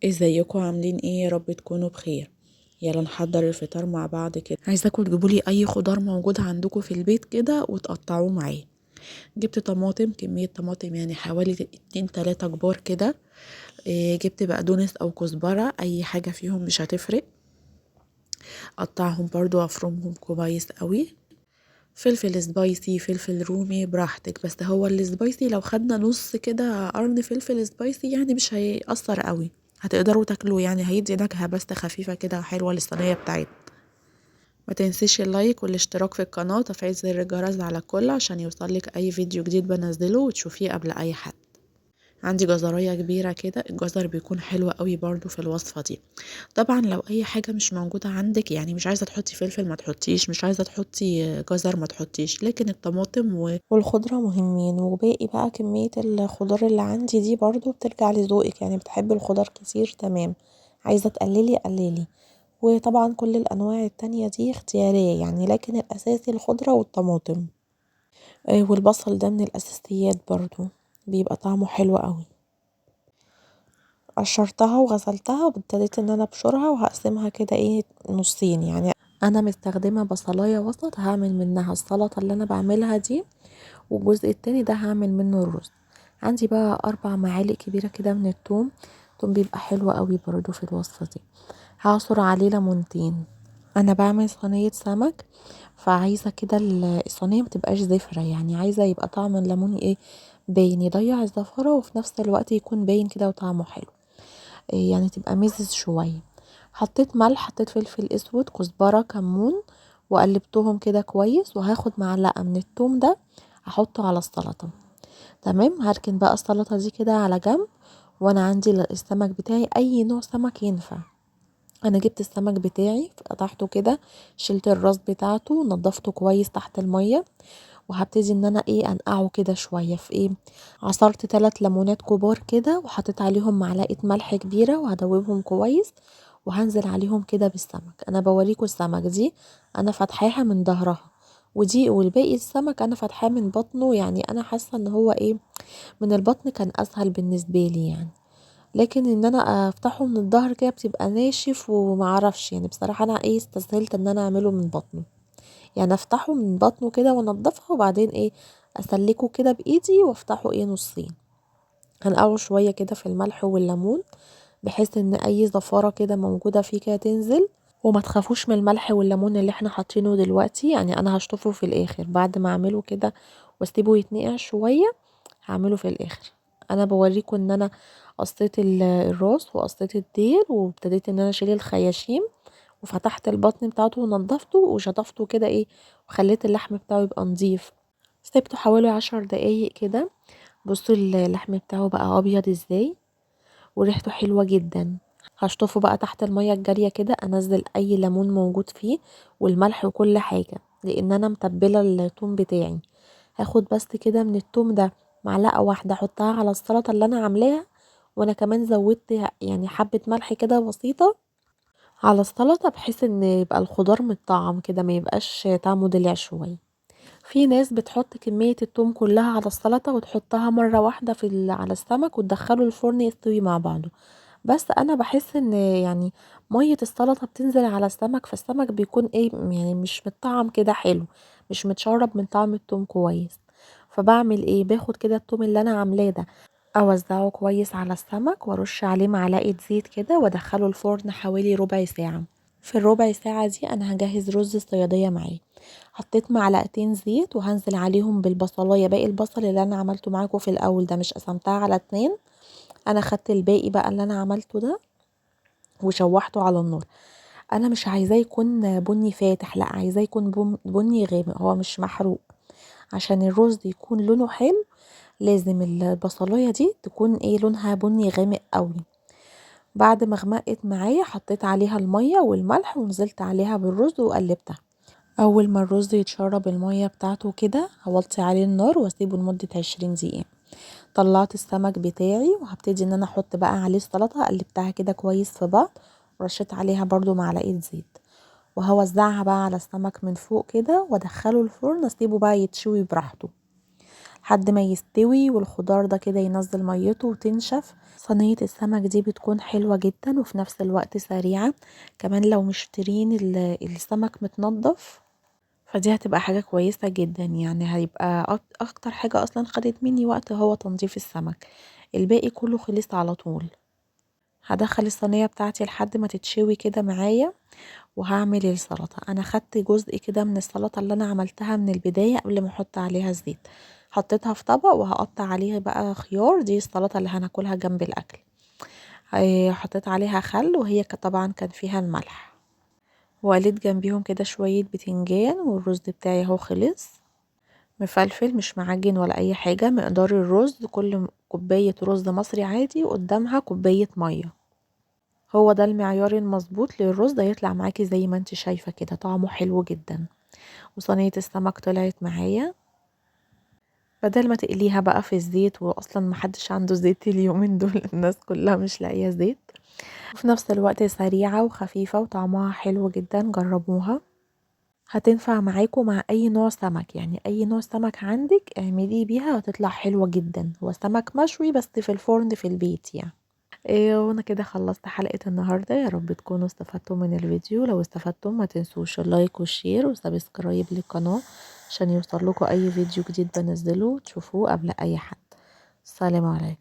ازيكم عاملين ايه؟ يا رب تكونوا بخير. يلا نحضر الفطار مع بعض كده. عايزاكم تجيبوا لي اي خضار موجود عندكم في البيت كده وتقطعوه معاه. جبت طماطم، كمية طماطم يعني حوالي 2-3 كبار كده. جبت بقدونس او كزبرة، اي حاجة فيهم مش هتفرق. قطعهم برضو وافرمهم كويس قوي. فلفل سبايسي، فلفل رومي براحتك، بس هو السبايسي لو خدنا نص كده قرن فلفل سبايسي يعني مش هيأثر قوي. هتقدروا تاكلوا، يعني هيدي نكهة بس خفيفة كده حلوة للصينية بتاعتنا. ما تنسيش اللايك والاشتراك في القناة وتفعيل زر الجرس على الكل عشان يوصلك اي فيديو جديد بنزله وتشوفيه قبل اي حد. عندي جزرية كبيرة كده، الجزر بيكون حلو قوي برضو في الوصفة دي. طبعا لو اي حاجة مش موجودة عندك، يعني مش عايزة تحطي فلفل ما تحطيش، مش عايزة تحطي جزر ما تحطيش، لكن الطماطم والخضرة مهمين. وباقي بقى كمية الخضار اللي عندي دي برضو بترجع لذوقك، يعني بتحبي الخضار كتير تمام، عايزة تقللي قللي. وطبعا كل الانواع التانية دي اختيارية يعني، لكن الاساسي الخضرة والطماطم. والبصل ده من الاساسيات برضو، بيبقى طعمه حلو قوي. قشرتها وغسلتها وابتديت ان انا ابشرها وهقسمها كده ايه نصين. يعني انا مستخدمة بصلاية وسط، هعمل منها السلطة اللي انا بعملها دي، والجزء التاني ده هعمل منه الرز. عندي بقى 4 معالق كبيرة كده من الثوم. الثوم بيبقى حلو قوي برضو في الوصفة دي. هعصر عليه ليمونتين. انا بعمل صينية سمك، فعايزة كده الصينية متبقاش زفرة، يعني عايزة يبقى طعم الليمون ايه، باين، يضيع الزفرة وفي نفس الوقت يكون باين كده وطعمه حلو. يعني تبقى مزز شوية. حطيت ملح، حطيت فلفل اسود، كزبرة، كمون، وقلبتهم كده كويس. وهاخد معلقة من الثوم ده احطه على السلطة. تمام، هركن بقى السلطة دي كده على جنب. وانا عندي السمك بتاعي، اي نوع سمك ينفع. انا جبت السمك بتاعي قطعته كده، شلت الراس بتاعته ونضفته كويس تحت المية. وهبتدي ان انا ايه انقعه كده شوية في ايه. عصرت 3 ليمونات كبار كده وحطيت عليهم معلقة ملح كبيرة وهدوبهم كويس. وهنزل عليهم كده بالسمك. انا بوريكم السمك دي انا فاتحاها من ظهرها، ودي والباقي السمك انا فاتحاه من بطنه. يعني انا حاسة ان هو ايه، من البطن كان اسهل بالنسبة لي يعني. لكن ان انا افتحه من الظهر كده بتبقى ناشف ومعرفش، يعني بصراحة انا ايه استسهلت ان انا اعمله من بطنه. يعني افتحه من بطنه كده وانضفه وبعدين ايه اسلكه كده بايدي وافتحه ايه نصين. هنقعه شوية كده في الملح والليمون، بحيث ان اي زفارة كده موجودة فيه كده تنزل. وما تخافوش من الملح والليمون اللي احنا حاطينه دلوقتي، يعني انا هشطفه في الاخر بعد ما اعمله كده واسيبه يتنقع شوية. هعمله في الاخر. انا بوريكم ان انا قصيت الراس وقصيت الديل وابتديت ان انا اشيل الخياشيم. وفتحت البطن بتاعته ونضفته وشطفته كده ايه، وخليت اللحم بتاعه يبقى نظيف. سيبته حوالي 10 دقايق كده. بصوا اللحم بتاعه بقى ابيض ازاي، وريحته حلوة جدا. هشطفه بقى تحت المية الجارية كده، انزل اي ليمون موجود فيه والملح وكل حاجة، لان انا متبلة الثوم بتاعي. هاخد بس كده من الثوم ده معلقة واحدة احطها على السلطة اللي انا عاملاها. وانا كمان زودت يعني حبة ملح كده بسيطة على السلطة، بحيث ان يبقى الخضار متطعم كده، ما يبقاش طعمه دلع شوية. في ناس بتحط كمية الثوم كلها على السلطة وتحطها مرة واحدة على السمك وتدخله الفرن يستوي مع بعضه. بس انا بحس ان يعني مية السلطة بتنزل على السمك، فالسمك بيكون ايه يعني مش متطعم كده حلو، مش متشرب من طعم الثوم كويس. فبعمل ايه، باخد كده الثوم اللي انا عاملاه ده، اوزعه كويس على السمك وارش عليه معلقة زيت كده وادخله الفرن حوالي ربع ساعة. في الربع ساعة دي انا هجهز رز الصيادية معاه. حطيت معلقتين زيت وهنزل عليهم بالبصلاية، باقي البصل اللي انا عملته معاكم في الاول ده مش قسمتها على 2. انا خدت الباقي بقى اللي انا عملته ده وشوحته على النار. انا مش عايزاه يكون بني فاتح، لا عايزاه يكون بني غامق، هو مش محروق. عشان الرز يكون لونه حلو لازم البصلايه دي تكون ايه لونها بني غامق قوي. بعد ما غمقت معايا حطيت عليها الميه والملح ونزلت عليها بالرز وقلبتها. اول ما الرز يتشرب الميه بتاعته كده هوطي عليه النار واسيبه لمده 20 دقيقه. طلعت السمك بتاعي وهبتدي ان انا احط بقى عليه السلطه، قلبتها كده كويس في بعض، ورشيت عليها برضو معلقه زيت. وهوزعها بقى على السمك من فوق كده وادخله الفرن اسيبه بقى يتشوي براحته. لحد ما يستوي والخضار ده كده ينزل ميته وتنشف. صينية السمك دي بتكون حلوة جدا وفي نفس الوقت سريعة، كمان لو مشترين السمك متنضف فدي هتبقى حاجة كويسة جدا. يعني هيبقى اكتر حاجة اصلا خدت مني وقت هو تنظيف السمك، الباقي كله خلص على طول. هدخل الصينية بتاعتي لحد ما تتشوي كده معايا وهعمل السلطة. انا خدت جزء كده من السلطة اللي انا عملتها من البداية قبل ما احط عليها الزيت، حطيتها في طبق وهقطع عليها بقى خيار، دي السلطة اللي هناكلها جنب الاكل. حطيت عليها خل وهي طبعا كان فيها الملح، وقليت جنبيهم كده شوية بتنجان، والرز بتاعي اهو خلص مفلفل مش معجن ولا اي حاجة. مقدار الرز كل كوباية رز مصري عادي قدامها كوباية مية، هو ده المعيار المظبوط للرز، ده يطلع معاكي زي ما انت شايفة كده، طعمه حلو جدا. وصينية السمك طلعت معايا، بدل ما تقليها بقى في الزيت، واصلا محدش عنده زيت اليومين دول الناس كلها مش لاقيه زيت، وفي نفس الوقت سريعة وخفيفة وطعمها حلو جدا. جربوها، هتنفع معاكم مع اي نوع سمك، يعني اي نوع سمك عندك اعمليه بيها هتطلع حلوة جدا. هو سمك مشوي بس في الفرن في البيت يعني. وانا كده خلصت حلقة النهاردة، يا رب تكونوا استفدتوا من الفيديو. لو استفدتم ما تنسوش اللايك والشير وسبسكرايب للقناة عشان يوصل لكم اي فيديو جديد بنزله تشوفوه قبل اي حد. السلام عليكم.